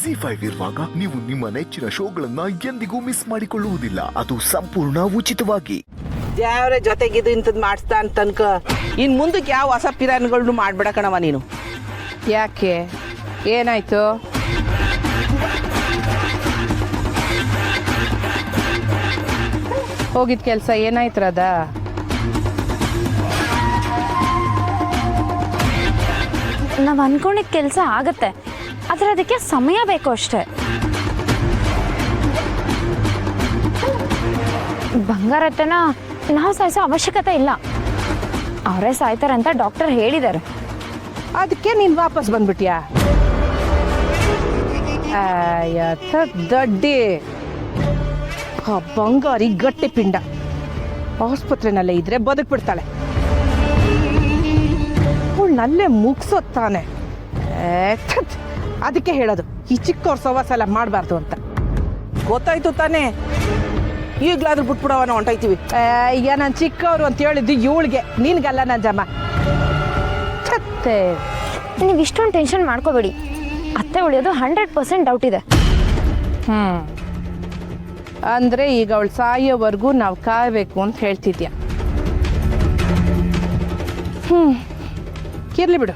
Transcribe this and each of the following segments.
ZEE5 ಇರುವಾಗ ನೀವು ನಿಮ್ಮ ನೆಚ್ಚಿನ ಶೋಗಳನ್ನ ಎಂದಿಗೂ ಮಿಸ್ ಮಾಡಿಕೊಳ್ಳುವುದಿಲ್ಲ. ಅದು ಸಂಪೂರ್ಣ ಉಚಿತವಾಗಿ. ಯಾವ್ರೆ ಜೊತೆಗಿದ್ದು ಇಂಥದ್ದು ಮಾಡಿಸ್ತಾ ಅಂತ ತನಕ ಇನ್ನು ಮುಂದಕ್ಕೆ ಯಾವ ಹೊಸ ಪಿರಾನ್ಗಳನ್ನೂ ಮಾಡ್ಬೇಡ ಕಣವ ನೀನು. ಯಾಕೆ ಏನಾಯ್ತು? ಹೋಗಿದ ಕೆಲಸ ಏನಾಯ್ತರದ? ನಾವು ಅನ್ಕೊಂಡಿದ್ದ ಕೆಲಸ ಆಗತ್ತೆ, ಆದರೆ ಅದಕ್ಕೆ ಸಮಯ ಬೇಕು ಅಷ್ಟೇ. ಬಂಗಾರತನ ನಾವು ಸಾಯಿಸೋ ಅವಶ್ಯಕತೆ ಇಲ್ಲ, ಅವರೇ ಸಾಯ್ತಾರಂತ ಡಾಕ್ಟರ್ ಹೇಳಿದ್ದಾರೆ. ಅದಕ್ಕೆ ನೀನು ವಾಪಸ್ ಬಂದ್ಬಿಟ್ಯಾ? ದಡ್ಡಿ, ಆ ಬಂಗಾರಿ ಗಟ್ಟಿ ಪಿಂಡ ಆಸ್ಪತ್ರೆನಲ್ಲೇ ಇದ್ರೆ ಬದುಕ್ಬಿಡ್ತಾಳೆ. ಅವಳನ್ನಲ್ಲೇ ಮುಗಿಸೋತ್ತಾನೆ. ಅದಕ್ಕೆ ಹೇಳೋದು ಈ ಚಿಕ್ಕವ್ರ ಸವಾಸ ಎಲ್ಲ ಮಾಡಬಾರ್ದು ಅಂತ. ಗೊತ್ತಾಯ್ತು ತಾನೇ, ಈಗಲಾದ್ರೂ ಬಿಟ್ಬಿಡವನ ಹೊಂಟಾಯ್ತೀವಿ. ಈಗ ನಾನು ಚಿಕ್ಕವರು ಅಂತ ಹೇಳಿದ್ದು ಇವಳಿಗೆ, ನಿನ್ಗಲ್ಲ ನಂಜಮ್ಮ. ನೀವು ಇಷ್ಟೊಂದು ಟೆನ್ಷನ್ ಮಾಡ್ಕೋಬೇಡಿ, ಅತ್ತೆ ಉಳಿಯೋದು 100% ಡೌಟ್ ಇದೆ. ಅಂದರೆ ಈಗ ಅವಳು ಸಾಯೋವರೆಗೂ ನಾವು ಕಾಯಬೇಕು ಅಂತ ಹೇಳ್ತಿದ್ಯಾ? ಇರ್ಲಿ ಬಿಡು,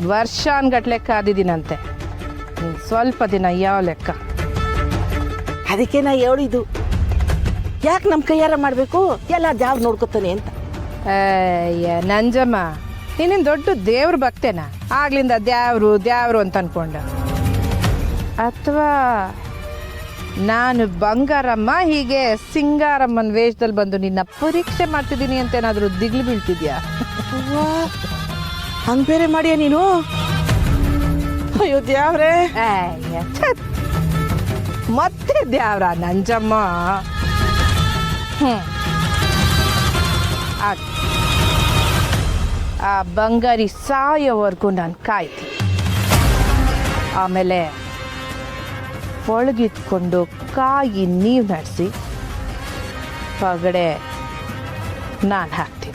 ವರ್ಷಾನ್ಗಟ್ಲೆ ಕಾದಿದ್ದೀನಂತೆ, ಸ್ವಲ್ಪ ದಿನ ಯಾವ ಲೆಕ್ಕ? ಅದಕ್ಕೆ ನಾ ಹೇಳಿದ್ದು, ಯಾಕೆ ನಮ್ಮ ಕೈಯಾರ ಮಾಡಬೇಕು, ಎಲ್ಲ ದೇವ್ರು ನೋಡ್ಕೊತಾನೆ ಅಂತ. ನಂಜಮ್ಮ, ನೀನೇನು ದೊಡ್ಡ ದೇವ್ರ ಭಕ್ತೇನ? ಆಗ್ಲಿಂದ ದ್ಯಾವ್ರು ದ್ಯಾವ್ರು ಅಂತ ಅನ್ಕೊಂಡ, ಅಥವಾ ನಾನು ಬಂಗಾರಮ್ಮ ಹೀಗೆ ಸಿಂಗಾರಮ್ಮನ ವೇಷದಲ್ಲಿ ಬಂದು ನಿನ್ನ ಪರೀಕ್ಷೆ ಮಾಡ್ತಿದ್ದೀನಿ ಅಂತ ಏನಾದರೂ ದಿಗ್ಲು ಬೀಳ್ತಿದ್ಯಾ? ಹಂಗೆ ಬೇರೆ ಮಾಡಿಯ ನೀನು? ಅಯ್ಯೋ ದ್ಯಾವ್ರೆ, ಮತ್ತೆ ದ್ಯಾವ್ರ ನಂಜಮ್ಮ? ಆ ಬಂಗಾರಿ ಸಾಯೋವರೆಗೂ ನಾನು ಕಾಯ್ತೀನಿ. ಆಮೇಲೆ ಒಳಗಿಟ್ಕೊಂಡು ಕಾಯಿ ನೀವು ನಡೆಸಿ ಪಗಡೆ ನಾನು ಹಾಕ್ತೀನಿ.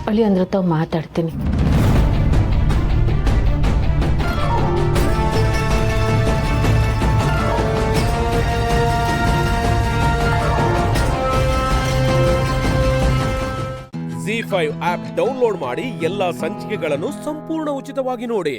ಅಲ್ಲಿ ಅಂದ್ರೆ ತಾವು ಮಾತಾಡ್ತೀನಿ. ZEE5 ಆಪ್ ಡೌನ್ಲೋಡ್ ಮಾಡಿ ಎಲ್ಲಾ ಸಂಚಿಕೆಗಳನ್ನು ಸಂಪೂರ್ಣ ಉಚಿತವಾಗಿ ನೋಡಿ.